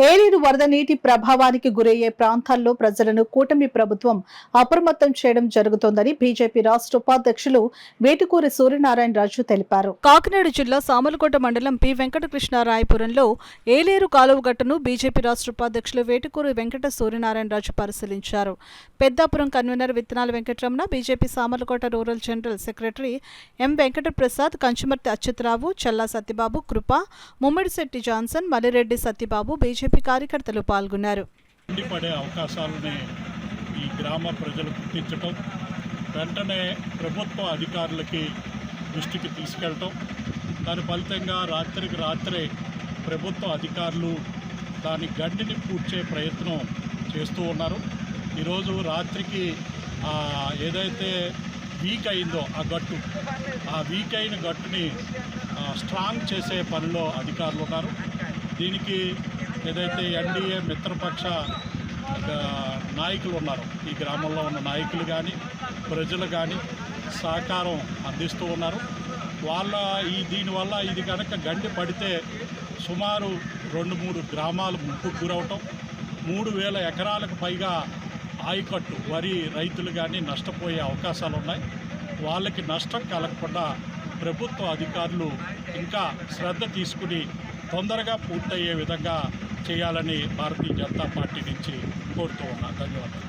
ఏలేరు వరద నీటి ప్రభావానికి గురయ్యే ప్రాంతాల్లో ప్రజలను కూటమి ప్రభుత్వం అప్రమత్తం చేయడం జరుగుతోందని బీజేపీ రాష్ట్ర ఉపాధ్యక్షులు వేటుకూరి సూర్యనారాయణరాజు తెలిపారు. కాకినాడ జిల్లా సామలకోట మండలం పి వెంకటకృష్ణారాయపురంలో ఏలేరు కాలువగట్టును బీజేపీ రాష్ట్ర ఉపాధ్యక్షులు వేటుకూరి వెంకట సూర్యనారాయణరాజు పరిశీలించారు. Peddapuram convener Vittanala Venkataramana, BJP Samalkot rural general secretary M Venkataprasad, Kanchumarthi Achyutarao, Challa Satyababu, Krupa, Mummidisetti Johnson, Mallireddy Satyababu, BJP కార్యకర్తలు పాల్గొన్నారు. పడే అవకాశాలని ఈ గ్రామ ప్రజలు గుర్తించటం, వెంటనే ప్రభుత్వ అధికారులకి దృష్టికి తీసుకెళ్ళటం, దాని ఫలితంగా రాత్రికి రాత్రే ప్రభుత్వ అధికారులు దాని గండిని పూడ్చే ప్రయత్నం చేస్తూ ఉన్నారు. ఈరోజు రాత్రికి ఏదైతే వీక్ అయిందో ఆ వీక్ అయిన గట్టుని స్ట్రాంగ్ చేసే పనిలో అధికారులు ఉన్నారు. దీనికి ఏదైతే ఎన్డీఏ మిత్రపక్ష నాయకులు ఉన్నారో, ఈ గ్రామంలో ఉన్న నాయకులు కానీ ప్రజలు కానీ సహకారం అందిస్తూ ఉన్నారు. దీనివల్ల ఇది కనుక గండి పడితే సుమారు 2-3 గ్రామాలు ముప్పుకు గురవటం, 3,000 ఎకరాలకు పైగా ఆయకట్టు వరి రైతులు కానీ నష్టపోయే అవకాశాలు ఉన్నాయి. వాళ్ళకి నష్టం కలగకుండా ప్రభుత్వ అధికారులు ఇంకా శ్రద్ధ తీసుకుని తొందరగా పూర్తయ్యే విధంగా చేయాలని భారతీయ జనతా పార్టీ నుంచి కోరుతూ ఉన్నా. ధన్యవాదాలు.